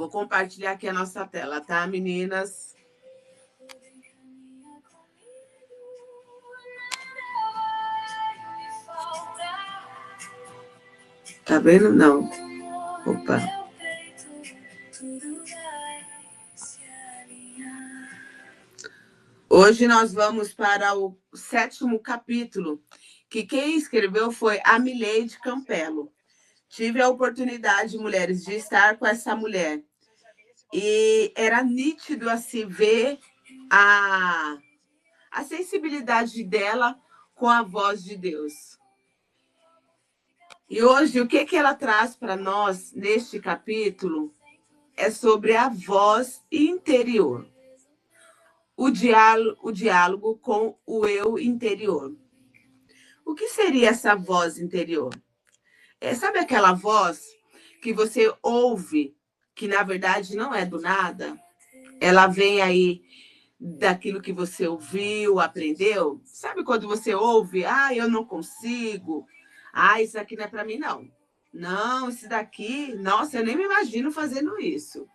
Vou compartilhar aqui a nossa tela, tá, meninas? Tá vendo? Não. Opa. Hoje nós vamos para o 7º capítulo, que quem escreveu foi a Mileide Campelo. Tive a oportunidade, mulheres, de estar com essa mulher. E era nítido assim ver a sensibilidade dela com a voz de Deus. E hoje, o que ela traz para nós neste capítulo é sobre a voz interior. O diálogo com o eu interior. O que seria essa voz interior? Sabe aquela voz que você ouve, que na verdade não é do nada? Ela vem aí daquilo que você ouviu, aprendeu? Sabe quando você ouve, eu não consigo, isso aqui não é para mim, não. Não, isso daqui, nossa, eu nem me imagino fazendo isso.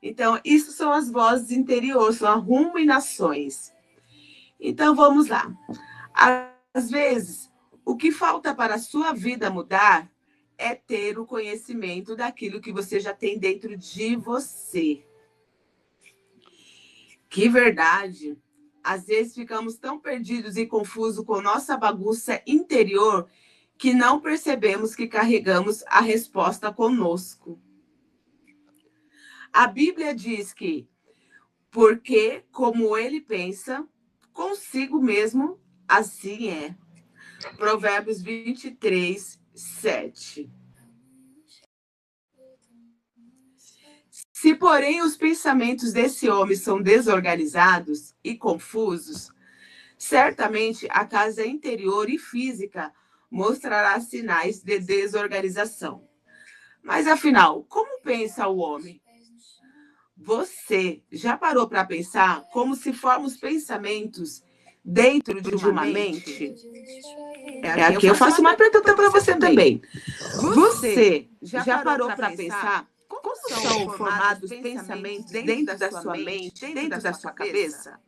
Então, isso são as vozes interiores, são as ruminações. Então, vamos lá. Às vezes, o que falta para a sua vida mudar é ter o conhecimento daquilo que você já tem dentro de você. Que verdade! Às vezes ficamos tão perdidos e confusos com nossa bagunça interior que não percebemos que carregamos a resposta conosco. A Bíblia diz que, porque como ele pensa, consigo mesmo, assim é. Provérbios 23, 7. Se, porém, os pensamentos desse homem são desorganizados e confusos, certamente a casa interior e física mostrará sinais de desorganização. Mas, afinal, como pensa o homem? Você já parou para pensar como se formam os pensamentos dentro de uma mente? Aqui eu faço uma pergunta para você também. Você já parou para pensar como são formados os pensamentos dentro da sua mente, dentro da sua cabeça?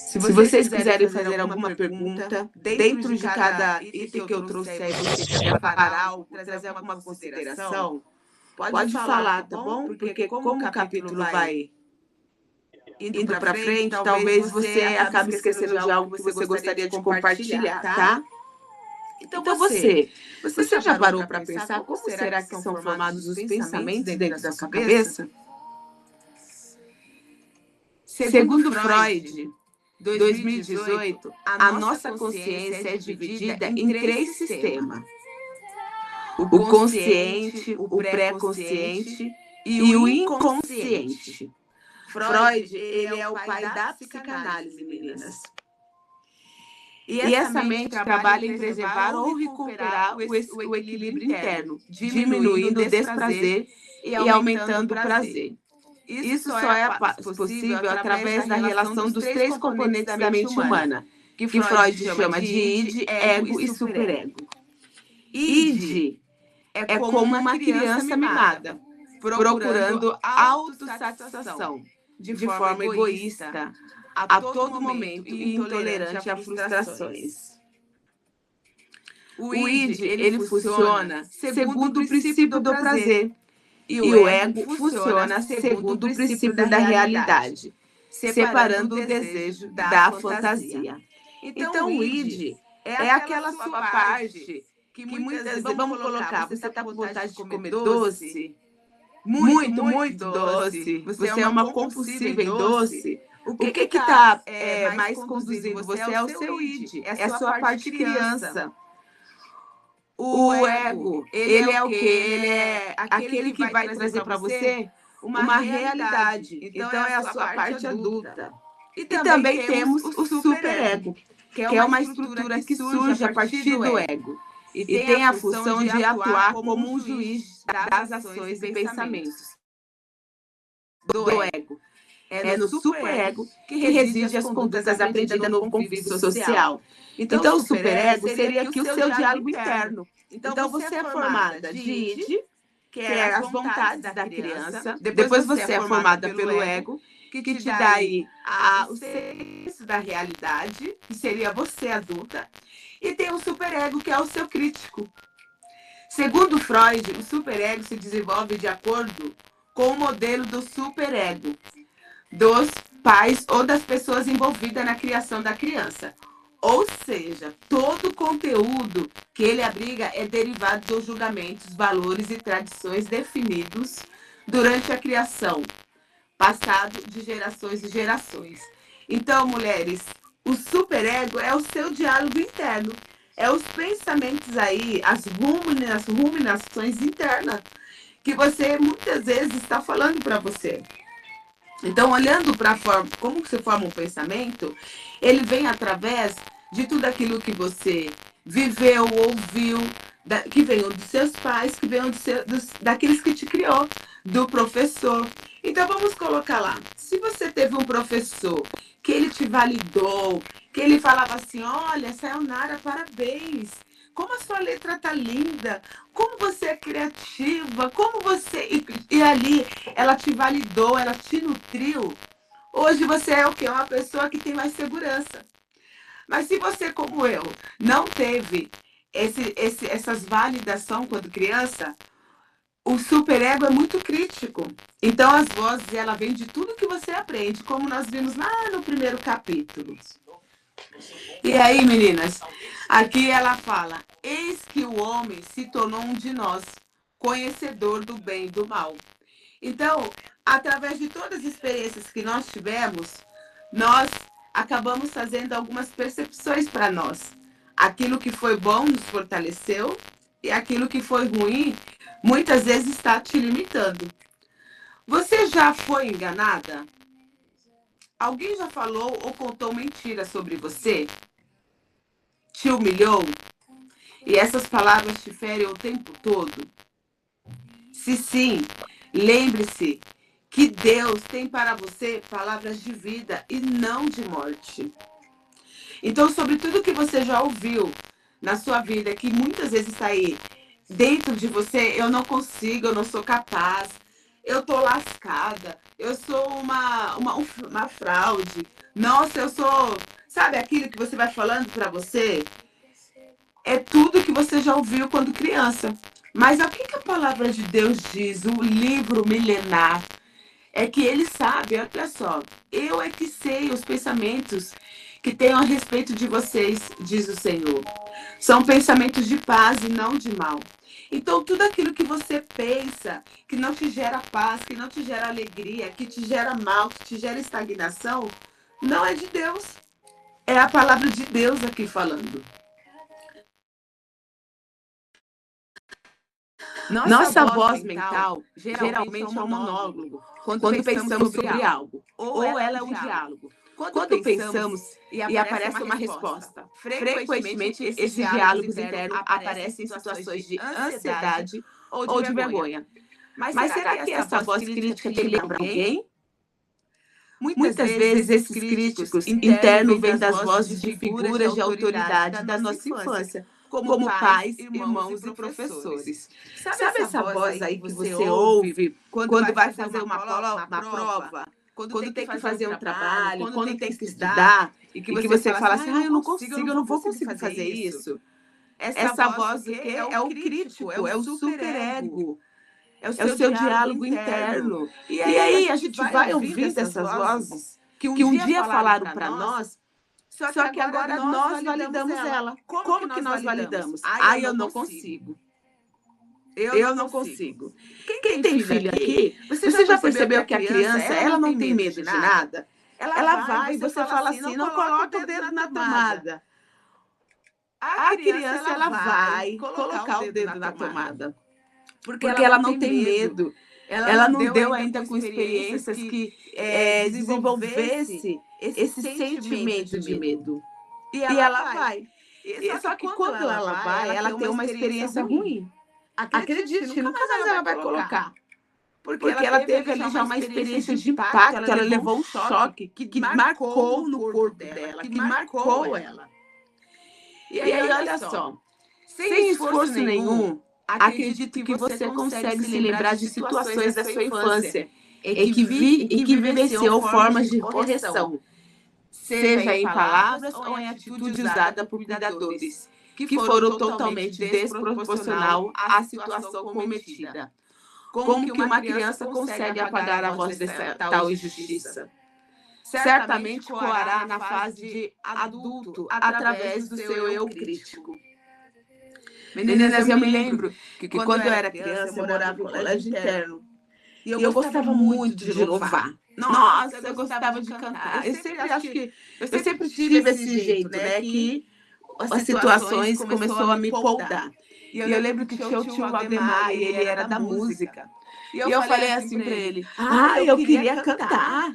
Se vocês quiserem fazer alguma pergunta, dentro de cada item que eu trouxe aí, você quer parar ou trazer alguma consideração, pode falar, tá bom? Porque como o capítulo vai indo para frente, talvez você acabe esquecendo de algo que você gostaria de compartilhar, tá? Então você já parou para pensar como será que são formados os pensamentos dentro da sua cabeça? Segundo Freud, 2018, a nossa consciência é dividida em 3 sistemas. O consciente, o pré-consciente e o inconsciente. Freud, ele é o pai da psicanálise, meninas. E essa mente trabalha em preservar ou recuperar o equilíbrio interno, diminuindo o desprazer e aumentando o prazer. Isso só é possível através da relação dos 3 componentes da mente humana, que Freud chama de id, ego e superego. Id é como uma criança mimada, procurando autossatisfação, de forma egoísta, a todo momento e intolerante a frustrações. O id, ele funciona segundo o princípio do prazer. E o ego funciona segundo o princípio da realidade, separando o desejo da fantasia. Então, o id é aquela sua parte que muitas vezes, vamos colocar, você está com vontade de comer doce, muito doce, você é uma compulsiva em doce. O que está mais conduzindo você é o seu id, é a sua parte criança. O ego, ele é o quê? Ele é aquele que vai trazer para você uma realidade. Então, é a sua parte adulta. E também temos o superego, que é uma estrutura que surge a partir do ego. E tem a função de atuar como um juiz das ações e pensamentos do ego. É no superego que reside as condutas aprendidas no convívio social. Então, o superego seria aqui o seu diálogo interno. Então, você é formada de id, que é as vontades da criança. Depois você é formada pelo ego, que te dá aí o senso da realidade, que seria você adulta. E tem o superego, que é o seu crítico. Segundo Freud, o superego se desenvolve de acordo com o modelo do superego dos pais ou das pessoas envolvidas na criação da criança. Ou seja, todo o conteúdo que ele abriga é derivado dos julgamentos, valores e tradições definidos durante a criação, passado de gerações e gerações. Então, mulheres, o superego é o seu diálogo interno, é os pensamentos aí, as ruminações internas que você muitas vezes está falando para você. Então, olhando para a forma, como você forma um pensamento, ele vem através de tudo aquilo que você viveu, ouviu, que veio dos seus pais, que veio daqueles que te criou, do professor. Então, vamos colocar lá. Se você teve um professor que ele te validou, que ele falava assim, olha, Sayonara, parabéns. Como a sua letra tá linda, como você é criativa, como você... E ali, ela te validou, ela te nutriu. Hoje você é o quê? Uma pessoa que tem mais segurança. Mas se você, como eu, não teve essas validações quando criança, o superego é muito crítico. Então, as vozes, ela vem de tudo que você aprende, como nós vimos lá no primeiro capítulo. E aí, meninas, aqui ela fala, eis que o homem se tornou um de nós, conhecedor do bem e do mal. Então, através de todas as experiências que nós tivemos, nós acabamos fazendo algumas percepções para nós. Aquilo que foi bom nos fortaleceu e aquilo que foi ruim, muitas vezes está te limitando. Você já foi enganada? Alguém já falou ou contou mentira sobre você? Te humilhou? E essas palavras te ferem o tempo todo? Se sim, lembre-se que Deus tem para você palavras de vida e não de morte. Então, sobre tudo que você já ouviu na sua vida, que muitas vezes está aí dentro de você, eu não consigo, eu não sou capaz, eu tô lascada, eu sou uma fraude, nossa, eu sou... Sabe aquilo que você vai falando para você? É tudo que você já ouviu quando criança. Mas o que a palavra de Deus diz, o livro milenar, é que ele sabe, olha só, eu é que sei os pensamentos que tenho a respeito de vocês, diz o Senhor. São pensamentos de paz e não de mal. Então, tudo aquilo que você pensa, que não te gera paz, que não te gera alegria, que te gera mal, que te gera estagnação, não é de Deus. É a palavra de Deus aqui falando. Nossa voz mental geralmente é um monólogo quando pensamos sobre algo, ou ela é um diálogo. Quando pensamos e aparece uma resposta, frequentemente esses diálogos internos aparecem em situações de ansiedade ou de vergonha. Mas será que essa voz crítica te lembra alguém? Muitas vezes esses críticos internos vêm das vozes de figuras de autoridade da nossa infância, como pais, irmãos e professores. Sabe essa voz aí que você ouve quando vai fazer uma prova, quando tem que fazer um trabalho, quando tem que estudar, e que você fala assim, eu não consigo, eu não vou conseguir fazer isso? Essa voz é o crítico, é o superego. É o seu diálogo interno. E aí a gente vai ouvir dessas vozes que um dia falaram para nós, só que agora nós validamos ela. Como que nós validamos? Eu não consigo. Eu não consigo. Quem tem filho aqui, você já percebeu que a criança, ela não tem medo de nada? Ela vai e você fala assim, não coloca o dedo na tomada. A criança, ela vai colocar o dedo na tomada. Porque ela não tem medo. Ela não deu ainda com experiências que desenvolvesse esse sentimento de medo. E ela vai. Só que quando ela vai, ela tem uma experiência ruim. Acredite, nunca mais ela vai colocar. porque ela teve ali já uma experiência de impacto, ela levou um choque que marcou no corpo dela, que marcou ela. E aí, olha só, sem esforço nenhum, acredito que você consegue se lembrar de situações da sua infância e que vivenciou formas de correção, seja em palavras ou em atitude usada por cuidadores, que foram totalmente desproporcional à situação cometida. Como que uma criança consegue apagar a voz dessa tal injustiça? Certamente coará na fase de adulto através do seu eu crítico. Meninas, eu me lembro que quando eu era criança, eu morava em colégio interno. E eu gostava muito de louvar. Nossa, eu gostava de cantar. Eu sempre tive esse jeito, né? Que as situações começou a me podar. E eu lembro que tinha o tio Valdemar e ele era da música. E eu falei assim para ele: eu queria cantar.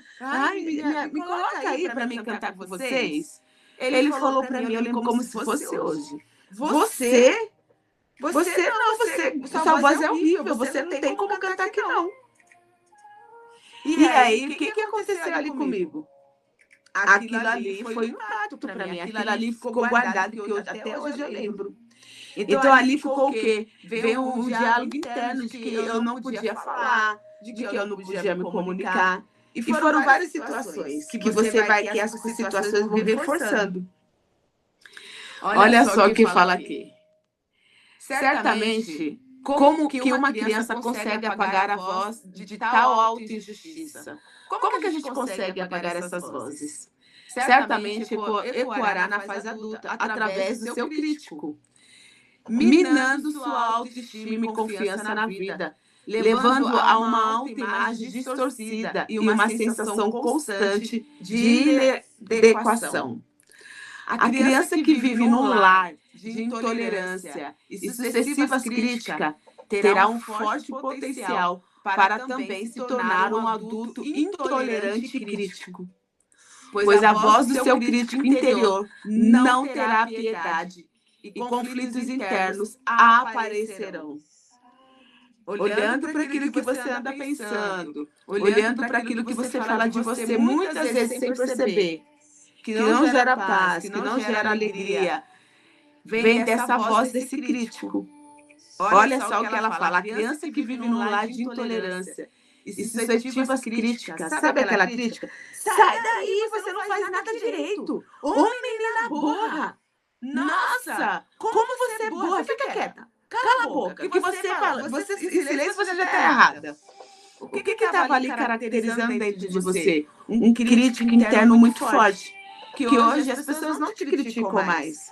Me coloca aí para mim cantar com vocês. Ele falou para mim, eu lembro como se fosse hoje: Você, sua voz é horrível, você não tem como cantar aqui não. E aí, o que aconteceu ali comigo? Aquilo ali foi um impacto para mim, aquilo ali ficou guardado, que até hoje eu lembro. Então ali ficou o quê? Veio um diálogo interno de que eu não podia falar, de que eu não podia me comunicar. E foram várias situações que você vai, que as situações vão vir forçando. Olha só o que fala aqui. Certamente, como que uma criança consegue apagar a voz de tal auto-injustiça? Como que a gente consegue apagar essas vozes? Certamente ecoará na fase adulta, através do seu crítico, minando sua autoestima e confiança na vida, levando a uma autoimagem distorcida e uma sensação constante de inadequação. A criança que vive num lar de intolerância e sucessivas críticas terá um forte potencial para também se tornar um adulto intolerante e crítico, pois a voz do seu crítico interior não terá piedade e conflitos internos aparecerão. Olhando para aquilo que você anda pensando, olhando para aquilo que você fala de você muitas vezes sem perceber, que não gera paz, que não gera alegria, vem dessa voz desse crítico. Olha só o que ela fala: a criança que vive num lar de intolerância e suscetíveis críticas, sabe aquela crítica? Sai daí, você não faz nada direito. Ô, menina burra! Nossa, como você é burra? Fica quieta. Cala a boca. O que você fala? Você, em silêncio você já está errada. O que estava ali caracterizando dentro de você? Um crítico interno muito forte. Que hoje as pessoas não te criticam mais.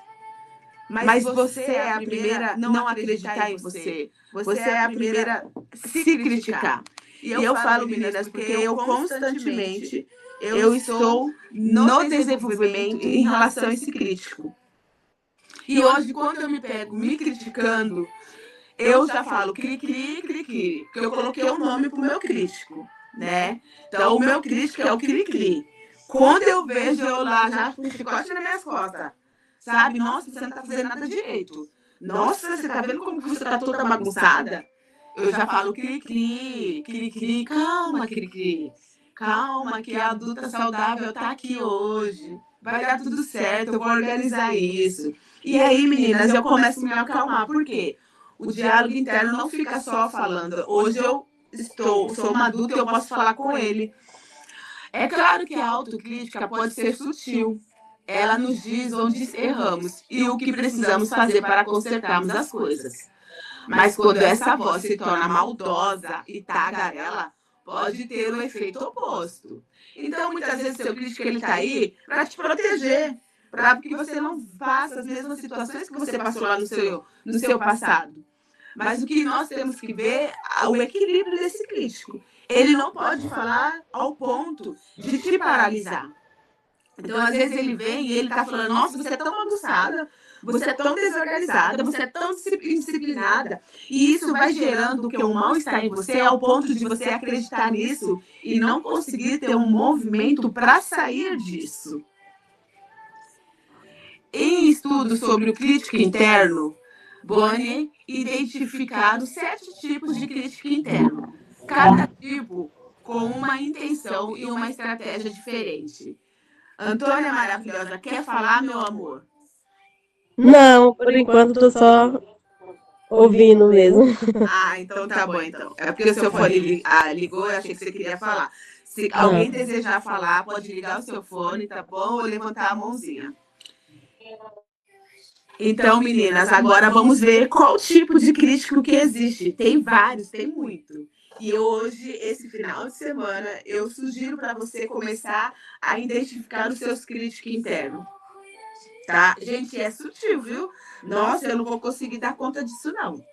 Mas você é a primeira a não acreditar em você. Você é a primeira a se criticar. E eu falo, meninas, porque eu constantemente eu estou no desenvolvimento em relação a esse crítico. E hoje, quando eu me pego me criticando, eu já falo cri-cri, cri-cri, porque eu coloquei um nome pro meu crítico, né? Então, o meu crítico é o cri-cri. Quando eu vejo eu lá já com chicote nas minhas costas, sabe? Nossa, você não tá fazendo nada direito. Nossa, você tá vendo como você tá toda bagunçada? Eu já falo cri-cri, cri-cri, calma, cri-cri. Calma, que a adulta saudável tá aqui hoje. Vai dar tudo certo, eu vou organizar isso. E aí, meninas, eu começo a me acalmar. Por quê? O diálogo interno não fica só falando. Hoje eu sou uma adulta e eu posso falar com ele. É claro que a autocrítica pode ser sutil. Ela nos diz onde erramos e o que precisamos fazer para consertarmos as coisas. Mas quando essa voz se torna maldosa e tagarela, pode ter o efeito oposto. Então, muitas vezes, o seu crítico está aí para te proteger, para que você não faça as mesmas situações que você passou lá no seu passado. Mas o que nós temos que ver é o equilíbrio desse crítico. Ele não pode falar ao ponto de te paralisar. Então, às vezes, ele vem e ele está falando: nossa, você é tão bagunçada, você é tão desorganizada, você é tão indisciplinada. E isso vai gerando que um mal-estar em você ao ponto de você acreditar nisso e não conseguir ter um movimento para sair disso. Em estudos sobre o crítico interno, Bonnie identificaram 7 tipos de crítico interno. cada tipo com uma intenção e uma estratégia diferente. Antônia maravilhosa, quer falar, meu amor? Não, por enquanto tô só ouvindo mesmo. Ah, então tá bom, então. É porque o seu fone ligou, eu achei que você queria falar. Se Não. alguém desejar falar, pode ligar o seu fone, tá bom? Ou levantar a mãozinha. Então, meninas, agora vamos ver qual tipo de crítico que existe. Tem vários, tem muito. E hoje, esse final de semana, eu sugiro para você começar a identificar os seus críticos internos. Tá? Gente, é sutil, viu? Nossa, eu não vou conseguir dar conta disso, não.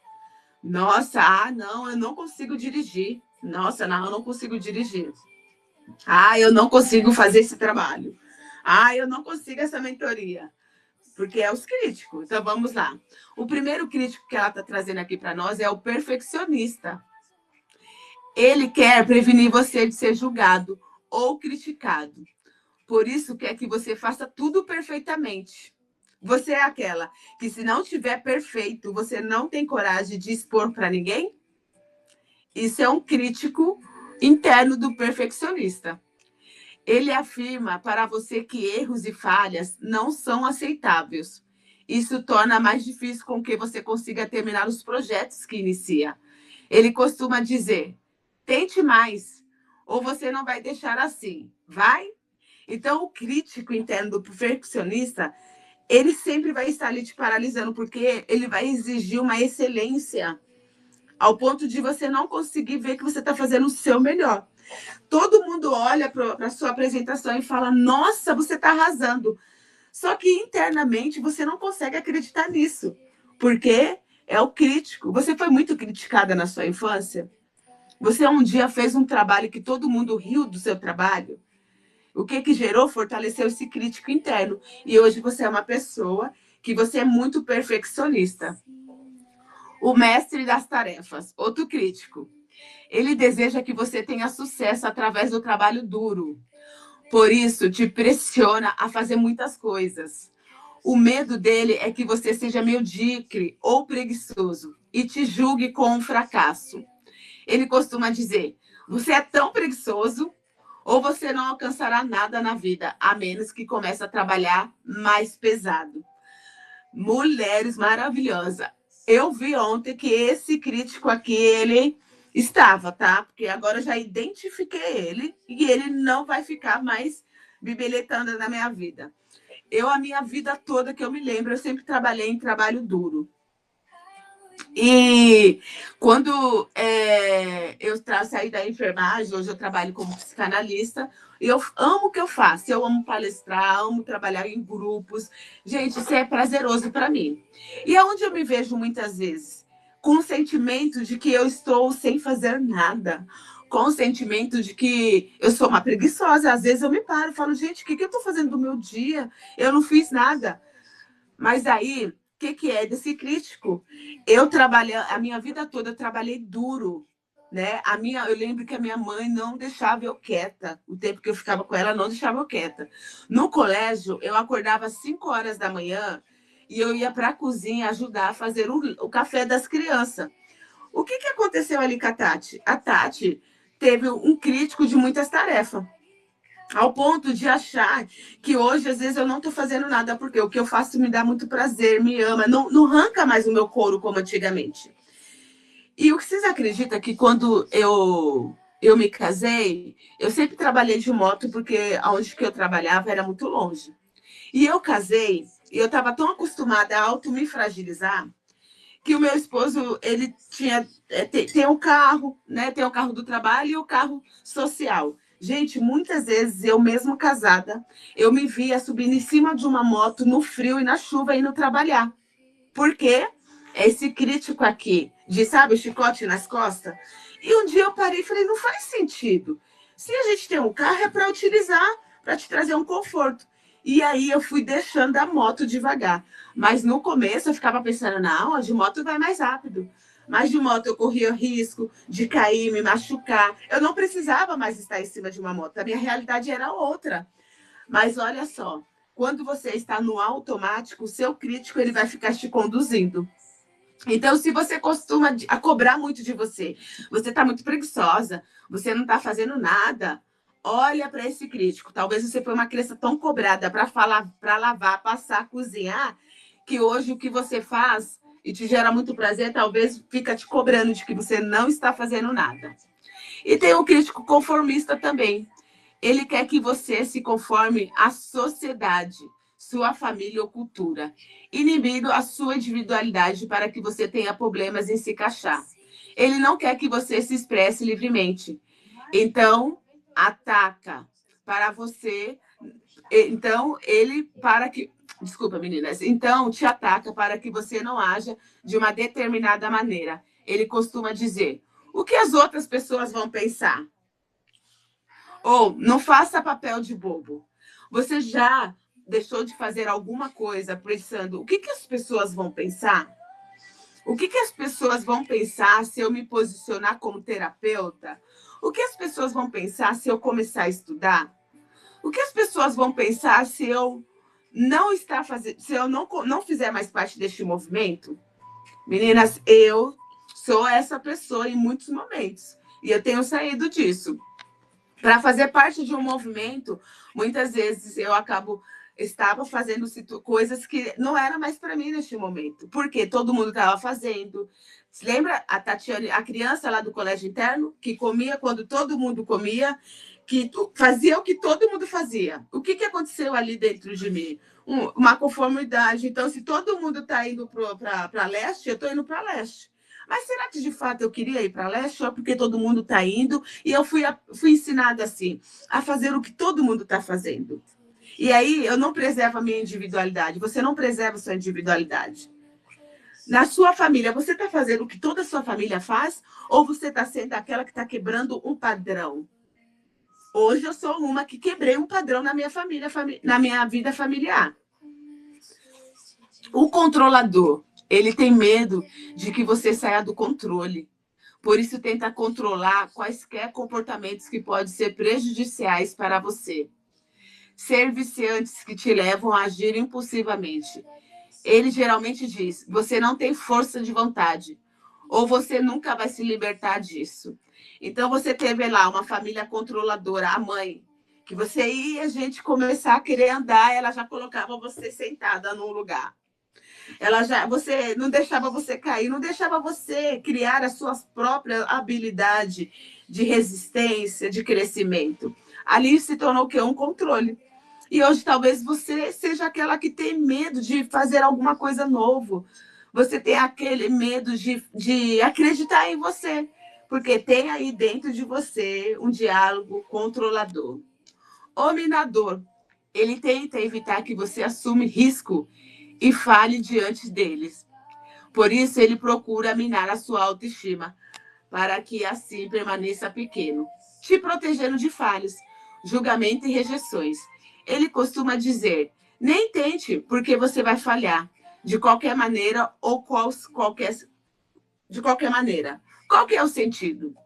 Nossa, não, eu não consigo dirigir. Nossa, não, eu não consigo dirigir. Eu não consigo fazer esse trabalho. Eu não consigo essa mentoria. Porque é os críticos. Então, vamos lá. O primeiro crítico que ela está trazendo aqui para nós é o perfeccionista. Ele quer prevenir você de ser julgado ou criticado. Por isso, quer que você faça tudo perfeitamente. Você é aquela que, se não tiver perfeito, você não tem coragem de expor para ninguém? Isso é um crítico interno do perfeccionista. Ele afirma para você que erros e falhas não são aceitáveis. Isso torna mais difícil com que você consiga terminar os projetos que inicia. Ele costuma dizer: tente mais, ou você não vai deixar assim. Vai? Então, o crítico interno do perfeccionista, ele sempre vai estar ali te paralisando, porque ele vai exigir uma excelência ao ponto de você não conseguir ver que você está fazendo o seu melhor. Todo mundo olha para a sua apresentação e fala: nossa, você está arrasando. Só que internamente você não consegue acreditar nisso, porque é o crítico. Você foi muito criticada na sua infância? Você um dia fez um trabalho que todo mundo riu do seu trabalho? O que gerou? Fortaleceu esse crítico interno. E hoje você é uma pessoa que você é muito perfeccionista. O mestre das tarefas, outro crítico. Ele deseja que você tenha sucesso através do trabalho duro. Por isso, te pressiona a fazer muitas coisas. O medo dele é que você seja medíocre ou preguiçoso e te julgue com um fracasso. Ele costuma dizer: você é tão preguiçoso ou você não alcançará nada na vida, a menos que comece a trabalhar mais pesado. Mulheres maravilhosas. Eu vi ontem que esse crítico aqui, ele estava, tá? Porque agora eu já identifiquei ele e ele não vai ficar mais bibeletando na minha vida. A minha vida toda que eu me lembro, eu sempre trabalhei em trabalho duro. E quando eu saí da enfermagem, hoje eu trabalho como psicanalista, e eu amo o que eu faço. Eu amo palestrar, amo trabalhar em grupos. Gente, isso é prazeroso para mim. E aonde eu me vejo muitas vezes? Com o sentimento de que eu estou sem fazer nada. Com o sentimento de que eu sou uma preguiçosa. Às vezes eu me paro e falo: gente, o que eu estou fazendo do meu dia? Eu não fiz nada. Mas aí, o que é desse crítico? Eu trabalhei, a minha vida toda eu trabalhei duro, né? Eu lembro que a minha mãe não deixava eu quieta. O tempo que eu ficava com ela, não deixava eu quieta. No colégio, eu acordava às 5 horas da manhã e eu ia para a cozinha ajudar a fazer o café das crianças. O que aconteceu ali com a Tati? A Tati teve um crítico de muitas tarefas. Ao ponto de achar que hoje, às vezes, eu não estou fazendo nada, porque o que eu faço me dá muito prazer, me ama, não arranca mais o meu couro como antigamente. E o que vocês acreditam que quando eu me casei, eu sempre trabalhei de moto, porque onde que eu trabalhava era muito longe. E eu casei, e eu estava tão acostumada a auto-me fragilizar, que o meu esposo, ele tem um carro, né? Tem o carro do trabalho e o carro social. Gente, muitas vezes, eu mesmo casada, eu me via subindo em cima de uma moto no frio e na chuva indo trabalhar. Por quê? Esse crítico aqui, de, sabe, o chicote nas costas. E um dia eu parei e falei: não faz sentido. Se a gente tem um carro, é para utilizar, para te trazer um conforto. E aí eu fui deixando a moto devagar. Mas no começo eu ficava pensando: não, a de moto vai mais rápido. Mas de moto eu corria risco de cair, me machucar. Eu não precisava mais estar em cima de uma moto. A minha realidade era outra. Mas olha só, quando você está no automático, o seu crítico ele vai ficar te conduzindo. Então, se você costuma a cobrar muito de você, você está muito preguiçosa, você não está fazendo nada, olha para esse crítico. Talvez você foi uma criança tão cobrada para falar, para lavar, passar, cozinhar, que hoje o que você faz e te gera muito prazer, talvez fica te cobrando de que você não está fazendo nada. E tem um crítico conformista também. Ele quer que você se conforme à sociedade, sua família ou cultura, inibindo a sua individualidade para que você tenha problemas em se encaixar. Ele não quer que você se expresse livremente. Então, ataca para você. Então, ele para que. Desculpa, meninas. Então, te ataca para que você não haja de uma determinada maneira. Ele costuma dizer: o que as outras pessoas vão pensar? Ou não faça papel de bobo. Você já deixou de fazer alguma coisa pensando o que as pessoas vão pensar? O que as pessoas vão pensar se eu me posicionar como terapeuta? O que as pessoas vão pensar se eu começar a estudar? O que as pessoas vão pensar se eu não estar fazendo, se eu não fizer mais parte deste movimento? Meninas, eu sou essa pessoa em muitos momentos e eu tenho saído disso. Para fazer parte de um movimento, muitas vezes eu estava fazendo coisas que não era mais para mim neste momento, porque todo mundo estava fazendo. Você lembra a Tatiane, a criança lá do colégio interno, que comia quando todo mundo comia, que fazia o que todo mundo fazia? O que aconteceu ali dentro de mim? Uma conformidade. Então, se todo mundo está indo para leste, eu estou indo para leste. Mas será que de fato eu queria ir para leste só porque todo mundo está indo? E eu fui ensinada assim, a fazer o que todo mundo está fazendo. E aí eu não preservo a minha individualidade. Você não preserva a sua individualidade. Na sua família, você está fazendo o que toda a sua família faz? Ou você está sendo aquela que está quebrando um padrão? Hoje eu sou uma que quebrei um padrão na minha família, na minha vida familiar. O controlador, ele tem medo de que você saia do controle. Por isso, tenta controlar quaisquer comportamentos que podem ser prejudiciais para você. Ser viciantes que te levam a agir impulsivamente. Ele geralmente diz: você não tem força de vontade, ou você nunca vai se libertar disso. Então, você teve lá uma família controladora, a mãe, que você ia, a gente começar a querer andar, ela já colocava você sentada num lugar. Você não deixava você cair, não deixava você criar as suas próprias habilidades de resistência, de crescimento. Ali se tornou o quê? Um controle. E hoje talvez você seja aquela que tem medo de fazer alguma coisa novo. Você tem aquele medo de acreditar em você, porque tem aí dentro de você um diálogo controlador. O minador, ele tenta evitar que você assuma risco e fale diante deles. Por isso, ele procura minar a sua autoestima, para que assim permaneça pequeno, te protegendo de falhas, julgamento e rejeições. Ele costuma dizer: nem tente, porque você vai falhar, de qualquer maneira ou de qualquer maneira. Qual que é o sentido?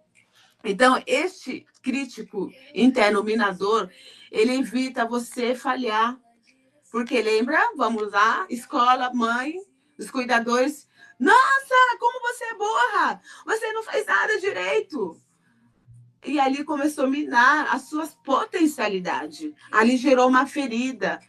Então, este crítico interno minador, ele evita você falhar. Porque lembra, vamos lá, escola, mãe, os cuidadores. Nossa, como você é burra! Você não fez nada direito. E ali começou a minar as suas potencialidades. Ali gerou uma ferida.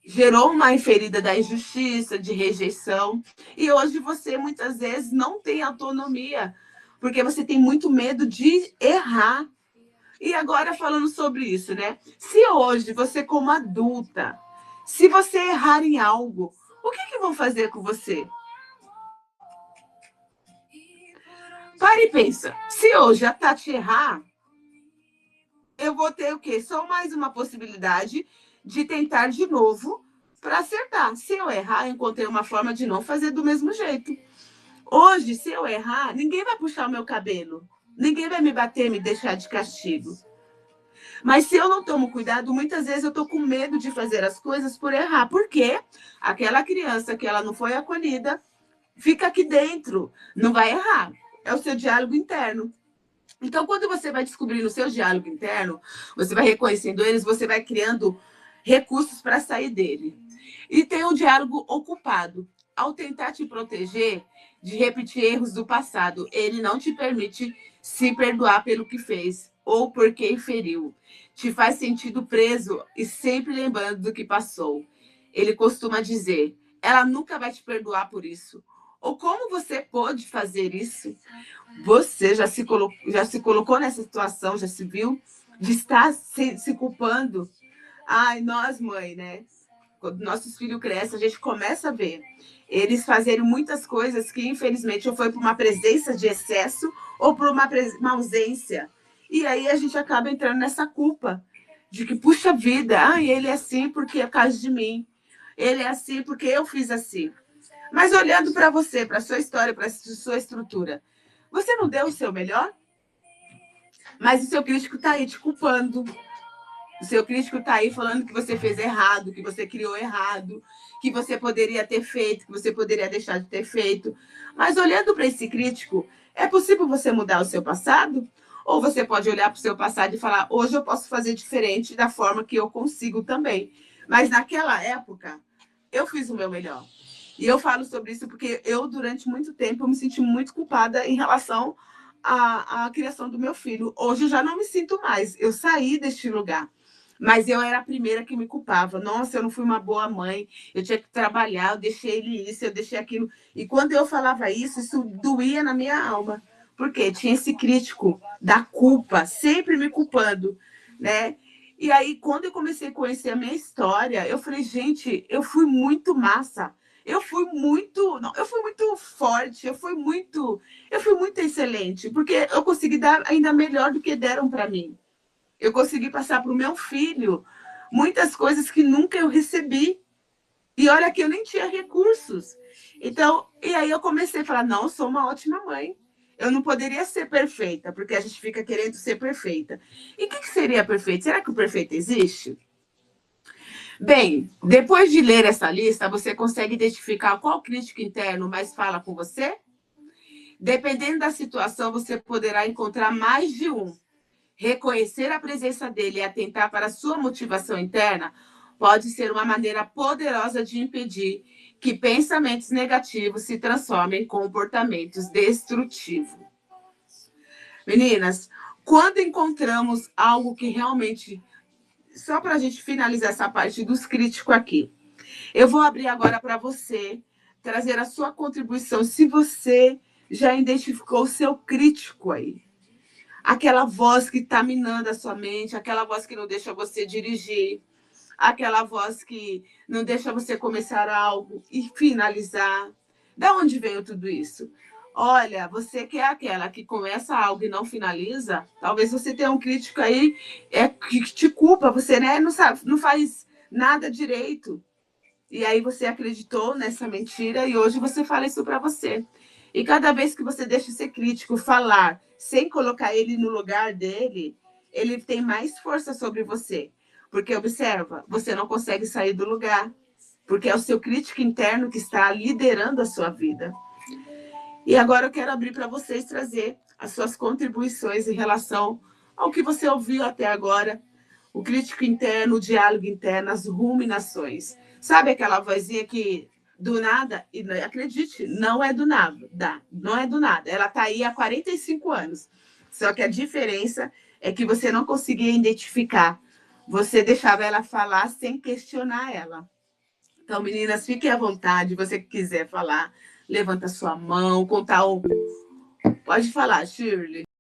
Gerou uma ferida da injustiça, de rejeição. E hoje você, muitas vezes, não tem autonomia. Porque você tem muito medo de errar. E agora, falando sobre isso, né? Se hoje você, como adulta, se você errar em algo, o que vão fazer com você? Para e pensa. Se hoje a Tati errar, eu vou ter o quê? Só mais uma possibilidade de tentar de novo para acertar. Se eu errar, eu encontrei uma forma de não fazer do mesmo jeito. Hoje, se eu errar, ninguém vai puxar o meu cabelo. Ninguém vai me bater, me deixar de castigo. Mas se eu não tomo cuidado, muitas vezes eu estou com medo de fazer as coisas por errar. Por quê? Aquela criança que ela não foi acolhida fica aqui dentro, não vai errar. É o seu diálogo interno. Então, quando você vai descobrindo o seu diálogo interno, você vai reconhecendo eles, você vai criando recursos para sair dele. E tem o diálogo ocupado. ao tentar te proteger de repetir erros do passado, ele não te permite se perdoar pelo que fez ou por quem feriu. Te faz sentido preso e sempre lembrando do que passou. Ele costuma dizer: ela nunca vai te perdoar por isso. Ou como você pôde fazer isso? Você já se colocou nessa situação, já se viu de estar se culpando? Ai, nós, mãe, né? Quando nossos filhos crescem, a gente começa a ver eles fazerem muitas coisas que, infelizmente, ou foi por uma presença de excesso ou por uma ausência. E aí a gente acaba entrando nessa culpa de que, puxa vida, ele é assim porque é por causa de mim. Ele é assim porque eu fiz assim. Mas olhando para você, para a sua história, para a sua estrutura, você não deu o seu melhor? Mas o seu crítico está aí te culpando. O seu crítico está aí falando que você fez errado, que você criou errado, que você poderia ter feito, que você poderia deixar de ter feito. Mas olhando para esse crítico, é possível você mudar o seu passado? Ou você pode olhar para o seu passado e falar: hoje eu posso fazer diferente da forma que eu consigo também. Mas naquela época, eu fiz o meu melhor. E eu falo sobre isso porque eu, durante muito tempo, eu me senti muito culpada em relação à criação do meu filho. Hoje eu já não me sinto mais. Eu saí deste lugar. Mas eu era a primeira que me culpava. Nossa, eu não fui uma boa mãe, eu tinha que trabalhar, eu deixei ele isso, eu deixei aquilo. E quando eu falava isso, isso doía na minha alma. Porque tinha esse crítico da culpa, sempre me culpando, né? E aí, quando eu comecei a conhecer a minha história, eu falei: gente, eu fui muito massa. Eu fui muito, não, eu fui muito forte, eu fui muito excelente, porque eu consegui dar ainda melhor do que deram para mim. Eu consegui passar para o meu filho muitas coisas que nunca eu recebi. E olha que eu nem tinha recursos. Então, e aí eu comecei a falar: não, eu sou uma ótima mãe. Eu não poderia ser perfeita, porque a gente fica querendo ser perfeita. E o que seria perfeito? Será que o perfeito existe? Bem, depois de ler essa lista, você consegue identificar qual crítico interno mais fala com você? Dependendo da situação, você poderá encontrar mais de um. Reconhecer a presença dele e atentar para a sua motivação interna pode ser uma maneira poderosa de impedir que pensamentos negativos se transformem em comportamentos destrutivos. Meninas, quando encontramos algo que realmente... Só para a gente finalizar essa parte dos críticos aqui, eu vou abrir agora para você trazer a sua contribuição, se você já identificou o seu crítico aí. Aquela voz que está minando a sua mente, aquela voz que não deixa você dirigir, aquela voz que não deixa você começar algo e finalizar. Da onde veio tudo isso? Olha, você que é aquela que começa algo e não finaliza, talvez você tenha um crítico aí que te culpa, você, né, não sabe, não faz nada direito. E aí você acreditou nessa mentira e hoje você fala isso para você. E cada vez que você deixa esse crítico falar sem colocar ele no lugar dele, ele tem mais força sobre você. Porque, observa, você não consegue sair do lugar. Porque é o seu crítico interno que está liderando a sua vida. E agora eu quero abrir para vocês trazer as suas contribuições em relação ao que você ouviu até agora. O crítico interno, o diálogo interno, as ruminações. Sabe aquela vozinha que do nada, e acredite, não é do nada, não é do nada. Ela está aí há 45 anos. Só que a diferença é que você não conseguia identificar. Você deixava ela falar sem questionar ela. Então, meninas, fiquem à vontade. Você que quiser falar, levanta sua mão, contar o... Pode falar, Shirley.